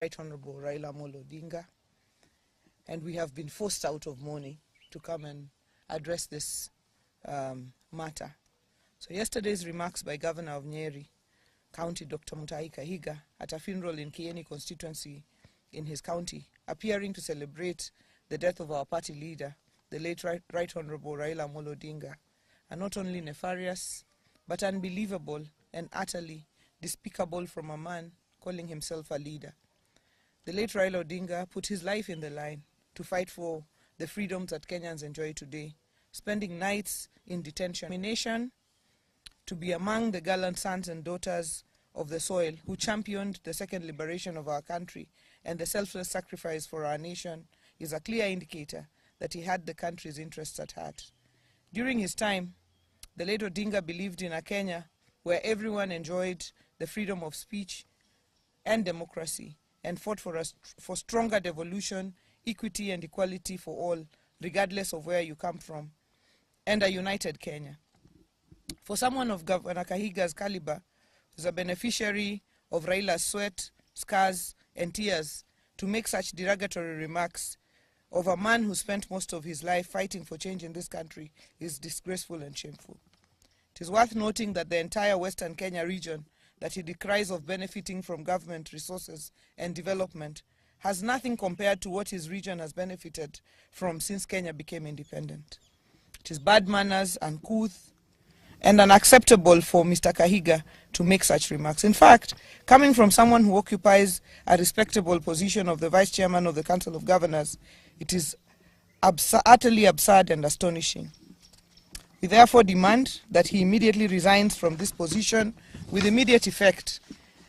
Right Honorable Raila Odinga, and we have been forced out of mourning to come and address this matter. So yesterday's remarks by Governor of Nyeri County, Dr. Mutahi Kahiga, at a funeral in Kieni constituency in his county, appearing to celebrate the death of our party leader, the late Right Honorable Raila Odinga, are not only nefarious, but unbelievable and utterly despicable from a man calling himself a leader. The late Raila Odinga put his life in the line to fight for the freedoms that Kenyans enjoy today, spending nights in detention, to be among the gallant sons and daughters of the soil who championed the second liberation of our country and the selfless sacrifice for our nation is a clear indicator that he had the country's interests at heart. During his time, the late Odinga believed in a Kenya where everyone enjoyed the freedom of speech and democracy, and fought for stronger devolution, equity and equality for all, regardless of where you come from, and a united Kenya. For someone of Governor Kahiga's caliber, who's a beneficiary of Raila's sweat, scars and tears, to make such derogatory remarks of a man who spent most of his life fighting for change in this country is disgraceful and shameful. It is worth noting that the entire Western Kenya region that he decries of benefiting from government resources and development has nothing compared to what his region has benefited from since Kenya became independent. It is bad manners, uncouth, and unacceptable for Mr. Kahiga to make such remarks. In fact, coming from someone who occupies a respectable position of the Vice Chairman of the Council of Governors, it is utterly absurd and astonishing. We therefore demand that he immediately resigns from this position with immediate effect,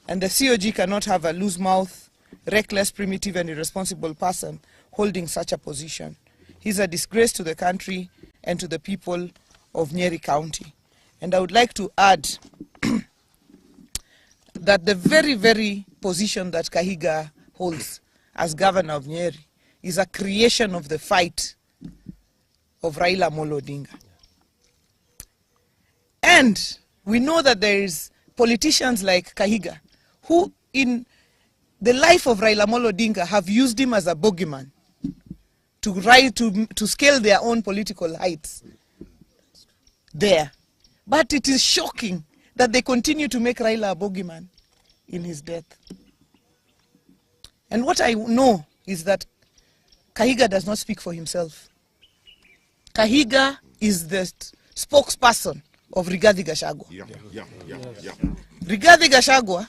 and the COG cannot have a loose-mouthed, reckless, primitive and irresponsible person holding such a position. He's a disgrace to the country and to the people of Nyeri County. And I would like to add that the very position that Kahiga holds as governor of Nyeri is a creation of the fight of Raila Odinga. And we know that there is politicians like Kahiga who in the life of Raila Odinga have used him as a bogeyman to scale their own political heights there. But it is shocking that they continue to make Raila a bogeyman in his death. And what I know is that Kahiga does not speak for himself. Kahiga is the spokesperson of Rigathi Gachagua. Rigathi Gachagua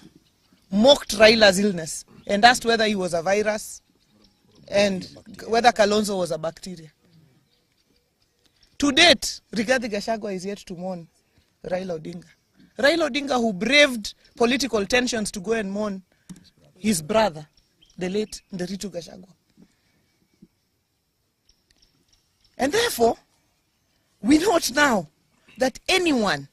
mocked Raila's illness and asked whether he was a virus and whether Kalonzo was a bacteria. To date, Rigathi Gachagua is yet to mourn Raila Odinga. Raila Odinga, who braved political tensions to go and mourn his brother, the late Nderitu Gachagua. And therefore, we note now that anyone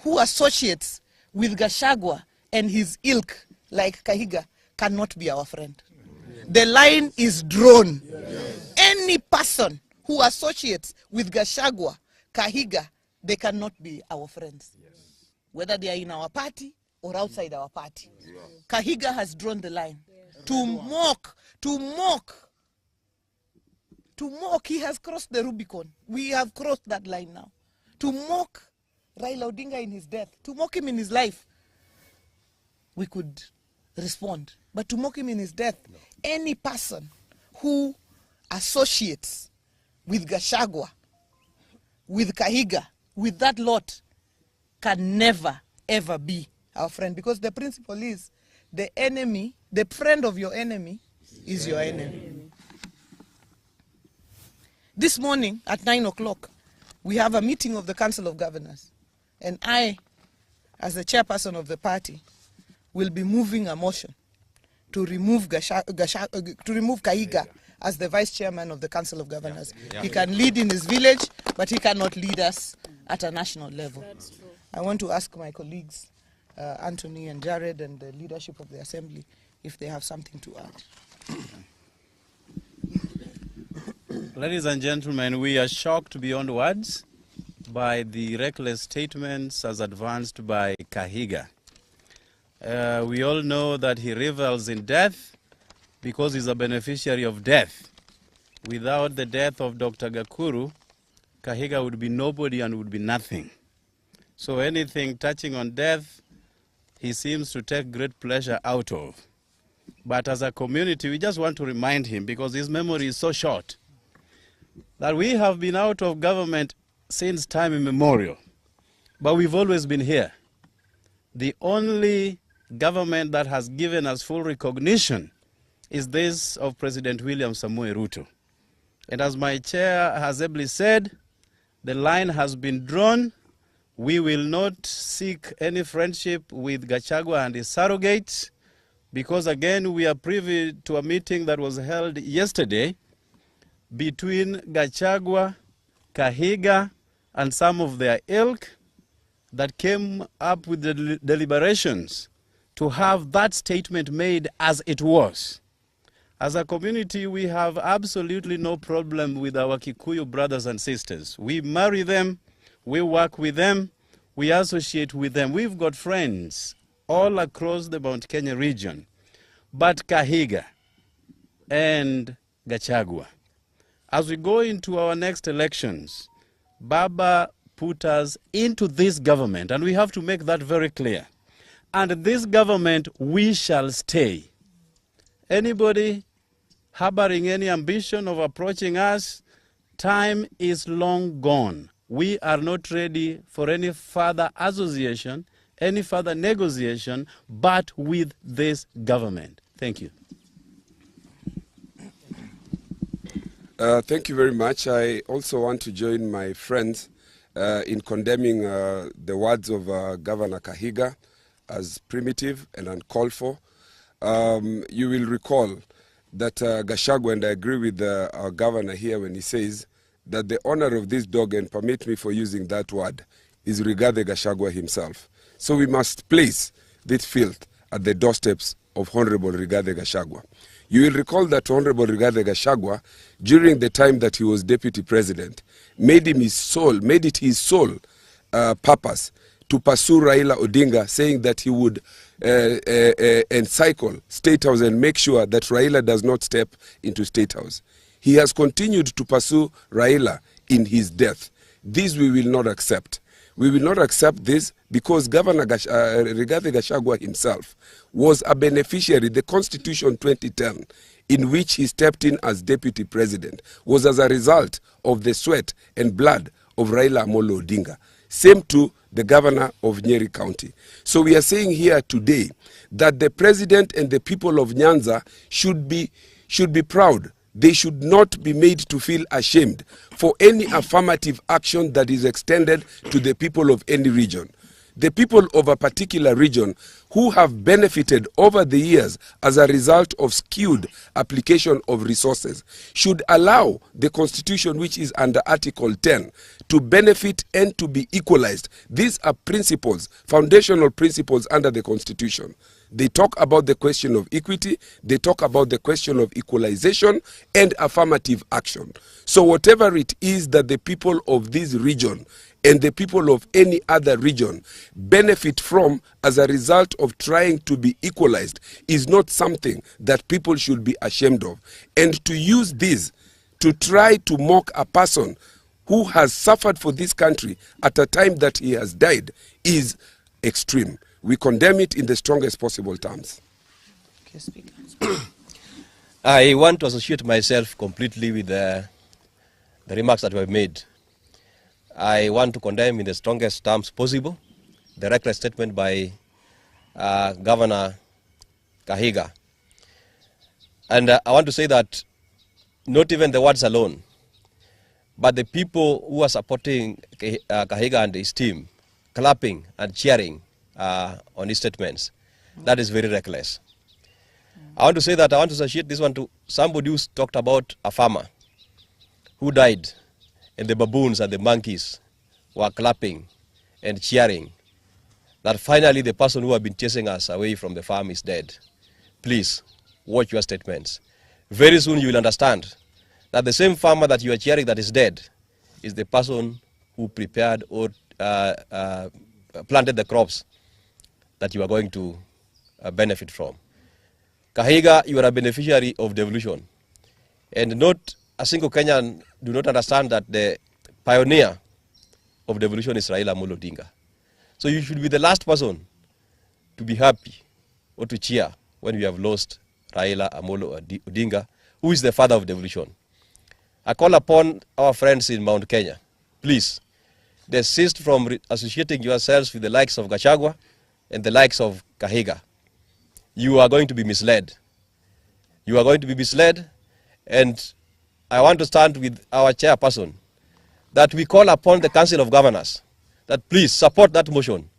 who associates with Gachagua and his ilk like Kahiga cannot be our friend. The line is drawn. Yes. Any person who associates with Gachagua, Kahiga, they cannot be our friends. Yes. Whether they are in our party or outside our party. Yes. Kahiga has drawn the line. Yes. To mock, he has crossed the Rubicon. We have crossed that line now. To mock Raila Odinga in his death, to mock him in his life, we could respond. But to mock him in his death, no. Any person who associates with Gachagua, with Kahiga, with that lot, can never, ever be our friend. Because the principle is, the enemy, the friend of your enemy is your enemy. This morning at 9 o'clock, we have a meeting of the Council of Governors. And I, as the chairperson of the party, will be moving a motion to remove Kahiga as the vice chairman of the Council of Governors. Yeah. He can lead in his village, but he cannot lead us at a national level. That's true. I want to ask my colleagues, Anthony and Jared and the leadership of the Assembly, if they have something to add. Ladies and gentlemen, we are shocked beyond words by the reckless statements as advanced by Kahiga. We all know that he revels in death because he's a beneficiary of death. Without the death of Dr. Gakuru, Kahiga would be nobody and would be nothing. So anything touching on death, he seems to take great pleasure out of. But as a community, we just want to remind him, because his memory is so short, that we have been out of government since time immemorial. But we've always been here. The only government that has given us full recognition is this of President William Samoei Ruto. And as my chair has ably said, the line has been drawn. We will not seek any friendship with Gachagua and his surrogates, because again, we are privy to a meeting that was held yesterday between Gachagua, Kahiga, and some of their ilk that came up with the deliberations to have that statement made as it was. As a community, we have absolutely no problem with our Kikuyu brothers and sisters. We marry them, we work with them, we associate with them. We've got friends all across the Mount Kenya region. But Kahiga and Gachagua, as we go into our next elections, Baba put us into this government, and we have to make that very clear. And this government, we shall stay. Anybody harboring any ambition of approaching us, time is long gone. We are not ready for any further association, any further negotiation, but with this government. Thank you. Thank you very much. I also want to join my friends in condemning the words of Governor Kahiga as primitive and uncalled for. You will recall that Gachagua, and I agree with our governor here when he says that the owner of this dog, and permit me for using that word, is Rigathi Gachagua himself. So we must place this filth at the doorsteps of Honorable Rigathi Gachagua. You will recall that Honorable Rigathi Gachagua, during the time that he was deputy president, made it his sole purpose to pursue Raila Odinga, saying that he would encircle State House and make sure that Raila does not step into State House. He has continued to pursue Raila in his death. This we will not accept. We will not accept this because Governor Rigathi Gachagua himself was a beneficiary. The Constitution 2010, in which he stepped in as deputy president, was as a result of the sweat and blood of Raila Amolo Odinga. Same to the governor of Nyeri County. So we are saying here today that the president and the people of Nyanza should be proud. They should not be made to feel ashamed for any affirmative action that is extended to the people of any region. The people of a particular region who have benefited over the years as a result of skewed application of resources should allow the Constitution, which is under Article 10, to benefit and to be equalized. These are principles, foundational principles under the Constitution. They talk about the question of equity, they talk about the question of equalization and affirmative action. So whatever it is that the people of this region and the people of any other region benefit from as a result of trying to be equalized is not something that people should be ashamed of. And to use this to try to mock a person who has suffered for this country at a time that he has died is extreme. We condemn it in the strongest possible terms. Okay, Speaker. I want to associate myself completely with the remarks that were made. I want to condemn in the strongest terms possible the reckless statement by Governor Kahiga. And I want to say that not even the words alone, but the people who are supporting Kahiga and his team, clapping and cheering on his statements, that is very reckless. I want to say that I want to associate this one to somebody who talked about a farmer who died, and the baboons and the monkeys were clapping and cheering that finally the person who had been chasing us away from the farm is dead. Please, watch your statements. Very soon you will understand that the same farmer that you are cheering that is dead is the person who prepared or planted the crops that you are going to benefit from. Kahiga, you are a beneficiary of devolution. And not a single Kenyan do not understand that the pioneer of devolution is Raila Amolo Odinga. So you should be the last person to be happy or to cheer when we have lost Raila Amolo Odinga, who is the father of devolution. I call upon our friends in Mount Kenya, please, desist from associating yourselves with the likes of Gachagua and the likes of Kahiga. You are going to be misled. You are going to be misled, and I want to stand with our chairperson that we call upon the Council of Governors that please support that motion.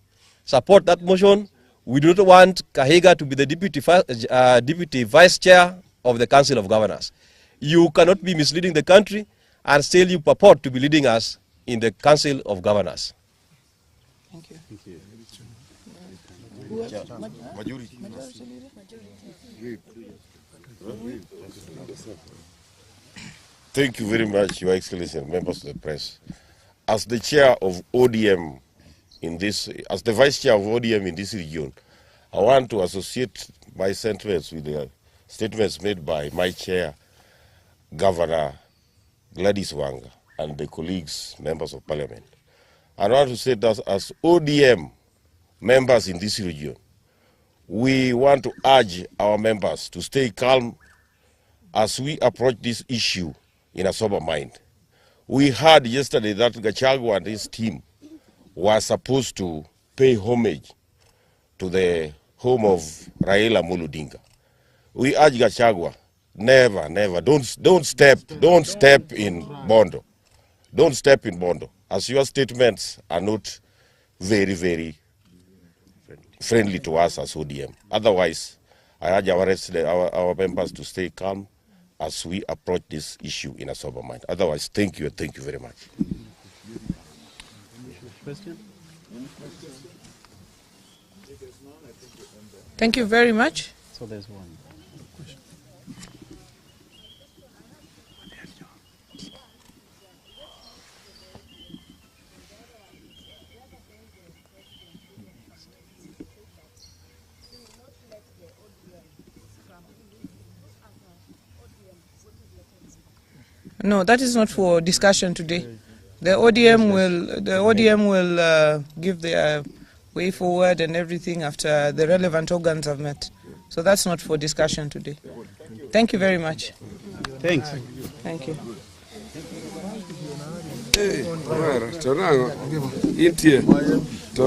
Support that motion. We do not want Kahiga to be the deputy vice chair of the Council of Governors. You cannot be misleading the country and still you purport to be leading us in the Council of Governors. Thank you. Thank you. Majority. Thank you very much, Your Excellency and members of the press. As the chair of ODM in this, as the vice chair of ODM in this region, I want to associate my sentiments with the statements made by my chair, Governor Gladys Wanga, and the colleagues, members of parliament. I want to say that as ODM members in this region, we want to urge our members to stay calm as we approach this issue in a sober mind. We heard yesterday that Gachagua and his team were supposed to pay homage to the home of Raila Amolo Odinga. We urge Gachagua, never, never, don't step in Bondo. Don't step in Bondo, as your statements are not very, very friendly to us as ODM. Otherwise, I urge our members to stay calm as we approach this issue in a sober mind. Otherwise, thank you and thank you very much. Question? Thank you very much. So there's one. No, that is not for discussion today. The ODM will give their way forward and everything after the relevant organs have met. So that's not for discussion today. Thank you very much. Thanks. Thank you. Tonango, intie, to,